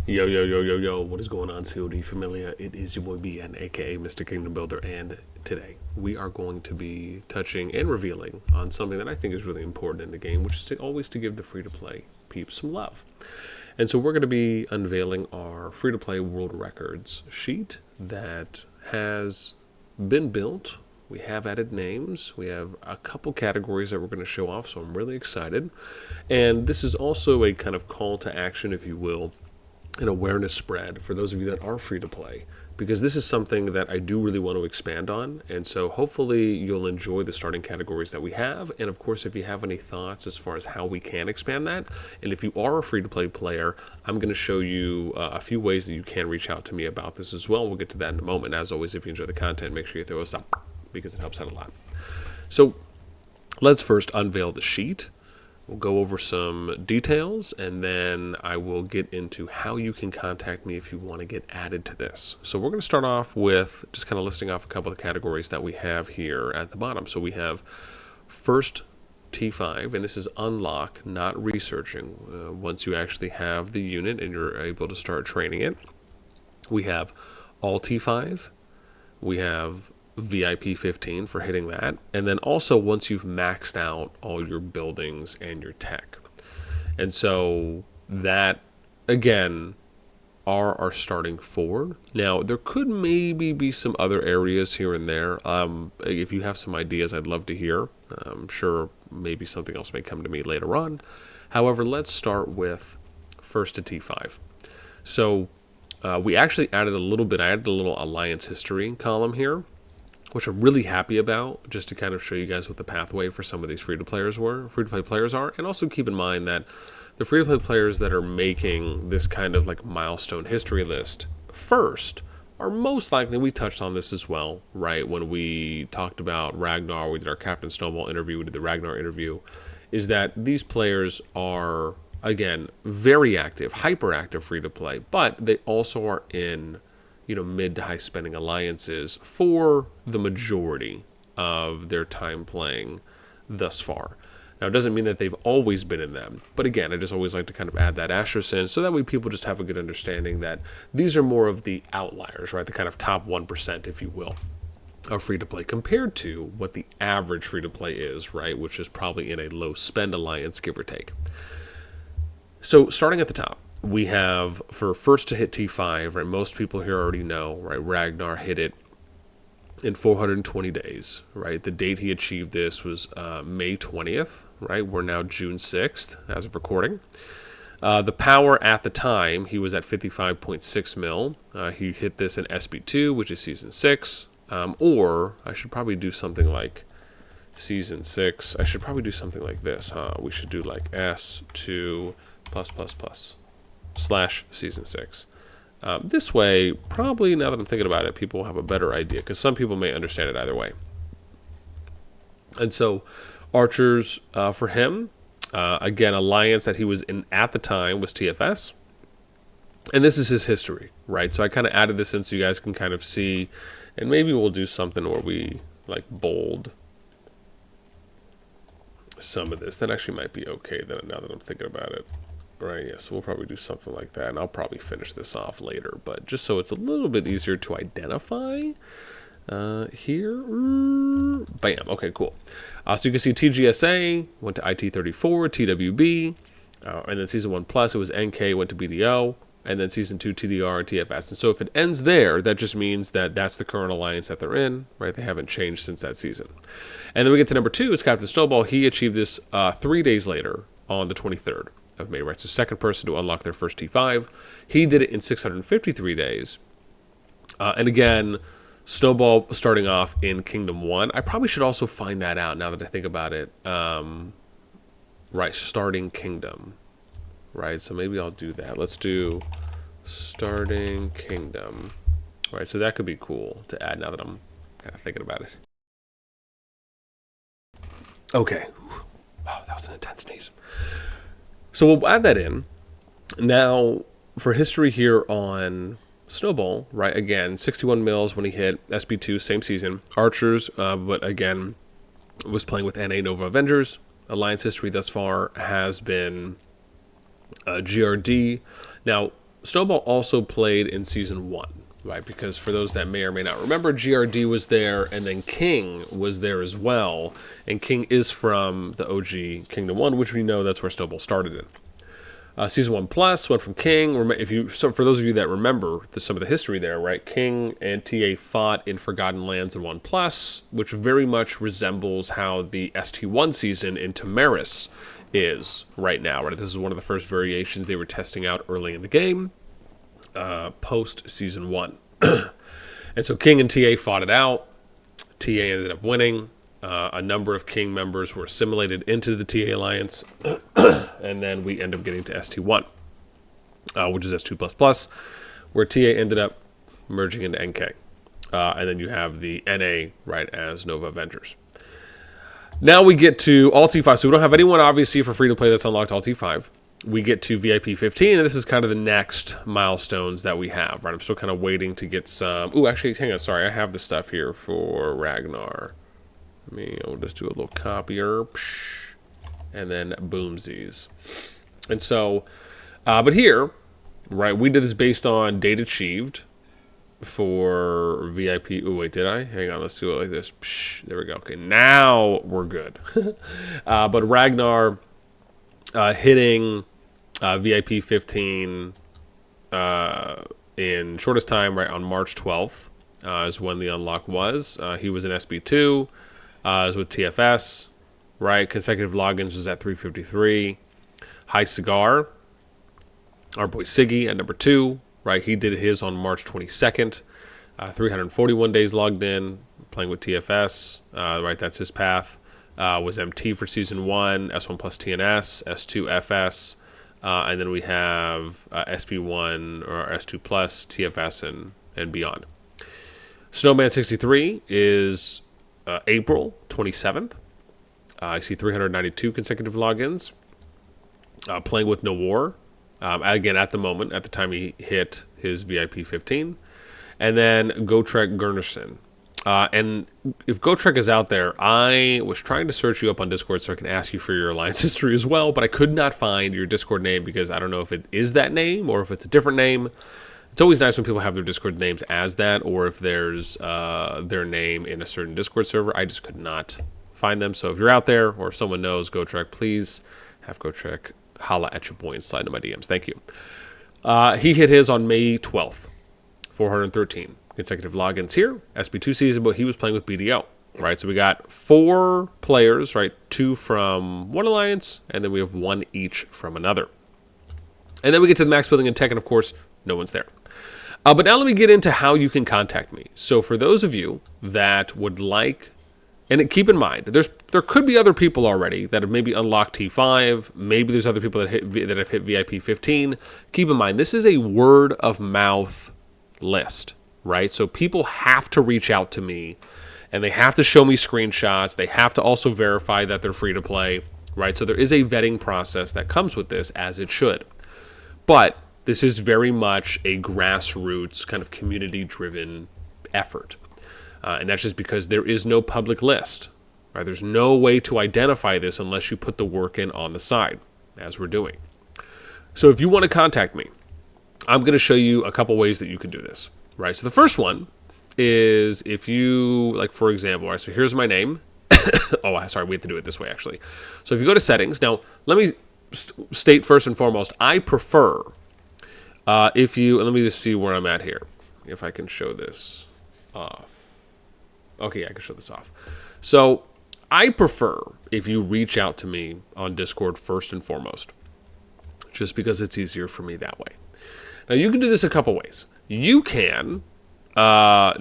Yo, yo, yo, yo, yo, what is going on, COD Familia? It is your boy BN, aka Mr. Kingdom Builder, and today we are going to be touching and revealing on something that I think is really important in the game, which is always to give the free-to-play peeps some love. And so we're going to be unveiling our free-to-play world records sheet that has been built. We have added names. We have a couple categories that we're going to show off, so I'm really excited. And this is also a kind of call to action, if you will, an awareness spread for those of you that are free to play, because this is something that I do really want to expand on. And so hopefully you'll enjoy the starting categories that we have. And of course, if you have any thoughts as far as how we can expand that, and if you are a free to play player, I'm going to show you a few ways that you can reach out to me about this as well. We'll get to that in a moment. As always, if you enjoy the content, make sure you throw us up because it helps out a lot. So let's first unveil the sheet. We'll go over some details, and then I will get into how you can contact me if you want to get added to this. So we're going to start off with just kind of listing off a couple of the categories that we have here at the bottom. So we have first T5, and this is unlock, not researching. Once you actually have the unit and you're able to start training it. We have all T5. We have VIP 15 for hitting that, and then also once you've maxed out all your buildings and your tech. And so that again are our starting forward. Now there could maybe be some other areas here and there. If you have some ideas, I'd love to hear. I'm sure maybe something else may come to me later on. However, let's start with first to T5. So we actually added a little bit. I added a little alliance history column here, which I'm really happy about, just to kind of show you guys what the pathway for some of these free-to-play players are. And also keep in mind that the free-to-play players that are making this kind of like milestone history list first are most likely, we touched on this as well, right? When we talked about Ragnar, we did our Captain Snowball interview, we did the Ragnar interview, is that these players are, again, very active, hyperactive free-to-play, but they also are in mid to high spending alliances for the majority of their time playing thus far. Now, it doesn't mean that they've always been in them, but again, I just always like to kind of add that asterisk in, so that way people just have a good understanding that these are more of the outliers, right? The kind of top 1%, if you will, of free-to-play compared to what the average free-to-play is, right? Which is probably in a low spend alliance, give or take. So starting at the top, we have for first to hit T5, right? Most people here already know, right? Ragnar hit it in 420 days, right? The date he achieved this was May 20th, right? We're now June 6th as of recording. The power at the time, he was at 55.6 mil. He hit this in SB2, which is season 6. Or I should probably do something like season 6. I should probably do something like this, huh? We should do like S2 / season 6. This way, probably now that I'm thinking about it, people will have a better idea, because some people may understand it either way. And so, archers for him, again, alliance that he was in at the time was TFS. And this is his history, right? So I kind of added this in so you guys can kind of see, and maybe we'll do something where we like bold some of this. That actually might be okay then, now that I'm thinking about it. Right, yeah, so we'll probably do something like that, and I'll probably finish this off later, but just so it's a little bit easier to identify here. Bam, okay, cool. So you can see TGSA, went to IT34, TWB, and then Season 1 Plus, it was NK, went to BDO, and then Season 2, TDR, and TFS. And so if it ends there, that just means that that's the current alliance that they're in, right? They haven't changed since that season. And then we get to number 2, is Captain Snowball. He achieved this 3 days later on the 23rd. Of May, right? So second person to unlock their first T5. He did it in 653 days. And again, Snowball starting off in Kingdom 1. I probably should also find that out now that I think about it. Right, starting Kingdom. Right, so maybe I'll do that. Let's do starting Kingdom. Right, so that could be cool to add now that I'm kind of thinking about it. Okay. Oh, that was an intense sneeze. So we'll add that in. Now, for history here on Snowball, right, again, 61 mils when he hit SB2, same season. Archers, but again, was playing with NA Nova Avengers. Alliance history thus far has been GRD. Now, Snowball also played in Season 1, right? Because for those that may or may not remember, GRD was there, and then King was there as well. And King is from the OG Kingdom 1, which we know that's where Snowball started in. Season 1 Plus went from King. So for those of you that remember some of the history there, right? King and TA fought in Forgotten Lands in 1 Plus, which very much resembles how the ST1 season in Tamaris is right now, right? This is one of the first variations they were testing out early in the game, post Season 1. And so King and TA fought it out. TA ended up winning. A number of King members were assimilated into the TA Alliance, and then we end up getting to ST1, which is S2++, where TA ended up merging into NK. And then you have the NA, right, as Nova Avengers. Now we get to all T5. So we don't have anyone, obviously, for free-to-play that's unlocked all T5. We get to VIP 15, and this is kind of the next milestones that we have, right? I'm still kind of waiting to get some... Ooh, actually, hang on. Sorry, I have the stuff here for Ragnar. I'll just do a little copier, and then boomsies. And so, but here, right, we did this based on date achieved for VIP. Oh, wait, did I? Hang on, let's do it like this. There we go. Okay, now we're good. But Ragnar hitting VIP 15 in shortest time, right, on March 12th is when the unlock was. He was in SB2. Is with TFS, right? Consecutive logins was at 353. High Cigar, our boy Siggy at number 2, right? He did his on March 22nd. 341 days logged in, playing with TFS, right? That's his path. Was MT for Season 1, S1 plus TNS, S2 FS, and then we have SP1 or S2 plus TFS and beyond. Snowman 63 is... April 27th. I see 392 consecutive logins. Playing with No War. Again, at the time he hit his VIP 15. And then Gotrek Gurnerson. And if Gotrek is out there, I was trying to search you up on Discord so I can ask you for your alliance history as well, but I could not find your Discord name because I don't know if it is that name or if it's a different name. It's always nice when people have their Discord names as that, or if there's their name in a certain Discord server. I just could not find them. So if you're out there, or if someone knows Gotrek, please have Gotrek holla at your boy and slide into my DMs. Thank you. He hit his on May 12th, 413 consecutive logins here. SB2 season, but he was playing with BDO, right? So we got 4 players, right? 2 from one alliance, and then we have 1 each from another. And then we get to the max building and tech, and of course, no one's there. But now let me get into how you can contact me. So for those of you that would like, and keep in mind, there could be other people already that have maybe unlocked T5. Maybe there's other people that have hit VIP 15. Keep in mind, this is a word of mouth list, right? So people have to reach out to me, and they have to show me screenshots. They have to also verify that they're free to play, right? So there is a vetting process that comes with this, as it should. But this is very much a grassroots kind of community-driven effort. And that's just because there is no public list. Right? There's no way to identify this unless you put the work in on the side, as we're doing. So if you want to contact me, I'm going to show you a couple ways that you can do this. Right? So the first one is if you, like for example, right, so here's my name. Oh, sorry, we have to do it this way, actually. So if you go to settings, now let me state first and foremost, I prefer... let me just see where I'm at here. If I can show this off. Okay, I can show this off. So I prefer if you reach out to me on Discord first and foremost, just because it's easier for me that way. Now you can do this a couple ways. You can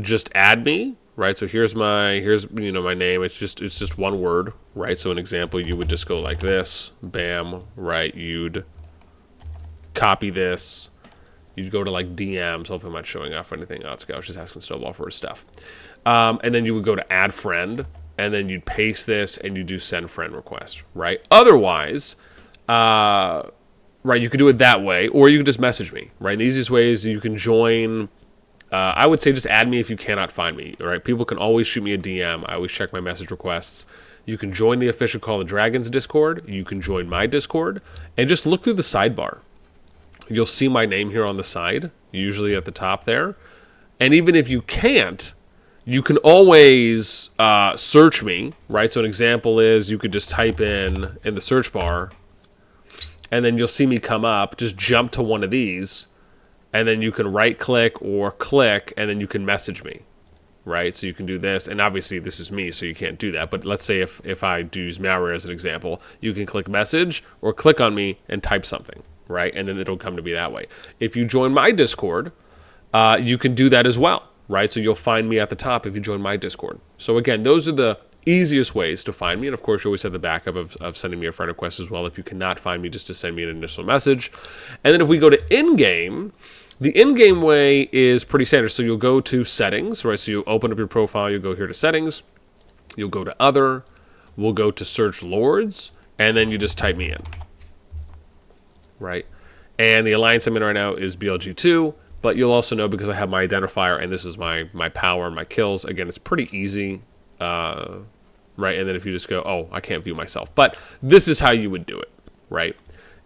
just add me, right? So here's my name. It's just one word, right? So an example, you would just go like this, bam, right? You'd copy this. You'd go to like DMs. Hopefully I'm not showing off anything. Oh, I was just asking Snowball for his stuff. And then you would go to add friend, and then you'd paste this, and you do send friend request, right? Otherwise, right, you could do it that way, or you could just message me, right? The easiest way is you can join. I would say just add me if you cannot find me, right? People can always shoot me a DM. I always check my message requests. You can join the official Call of Dragons Discord. You can join my Discord, and just look through the sidebar. you'll see my name here on the side, usually at the top there. And even if you can't, you can always search me, right? So an example is you could just type in the search bar, and then you'll see me come up. Just jump to one of these, and then you can right-click or click, and then you can message me, right? So you can do this, and obviously this is me, so you can't do that. But let's say if I do use malware as an example, you can click message or click on me and type something, right? And then it'll come to me that way. If you join my Discord, you can do that as well, right? So you'll find me at the top if you join my Discord. So again, those are the easiest ways to find me. And of course, you always have the backup of sending me a friend request as well if you cannot find me, just to send me an initial message. And then if we go to in-game, the in-game way is pretty standard. So you'll go to settings, right? So you open up your profile, you'll go here to settings, you'll go to other, we'll go to search lords, and then you just type me in, right? And the alliance I'm in right now is BLG2. But you'll also know because I have my identifier and this is my power and my kills. Again, it's pretty easy, right? And then if you just go, oh, I can't view myself. But this is how you would do it, right?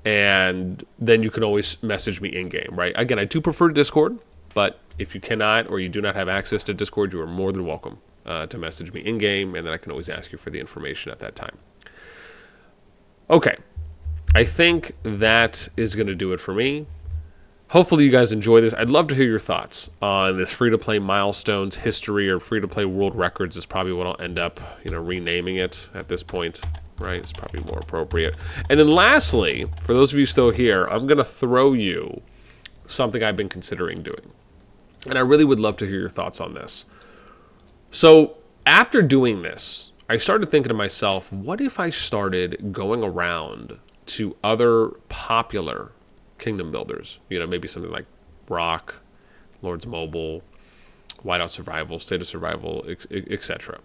And then you can always message me in-game, right? Again, I do prefer Discord, but if you cannot or you do not have access to Discord, you are more than welcome to message me in-game, and then I can always ask you for the information at that time. Okay, I think that is going to do it for me. Hopefully you guys enjoy this. I'd love to hear your thoughts on this free-to-play milestones history, or free-to-play world records is probably what I'll end up, renaming it at this point, right? It's probably more appropriate. And then lastly, for those of you still here, I'm going to throw you something I've been considering doing. And I really would love to hear your thoughts on this. So after doing this, I started thinking to myself, what if I started going around to other popular kingdom builders, maybe something like Rock, Lords Mobile, Whiteout Survival, State of Survival, etc.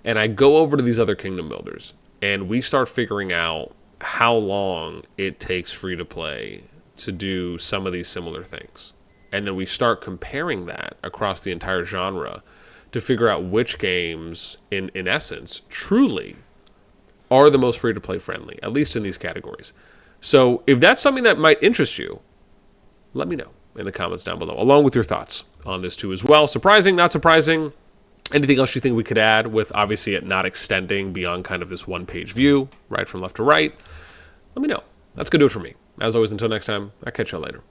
And I go over to these other kingdom builders, and we start figuring out how long it takes free to play to do some of these similar things. And then we start comparing that across the entire genre to figure out which games, in essence, truly are the most free to play friendly, at least in these categories. So if that's something that might interest you, let me know in the comments down below, along with your thoughts on this too as well. Surprising, not surprising, anything else you think we could add, with obviously it not extending beyond kind of this one-page view, right from left to right, let me know. That's going to do it for me. As always, until next time, I'll catch you later.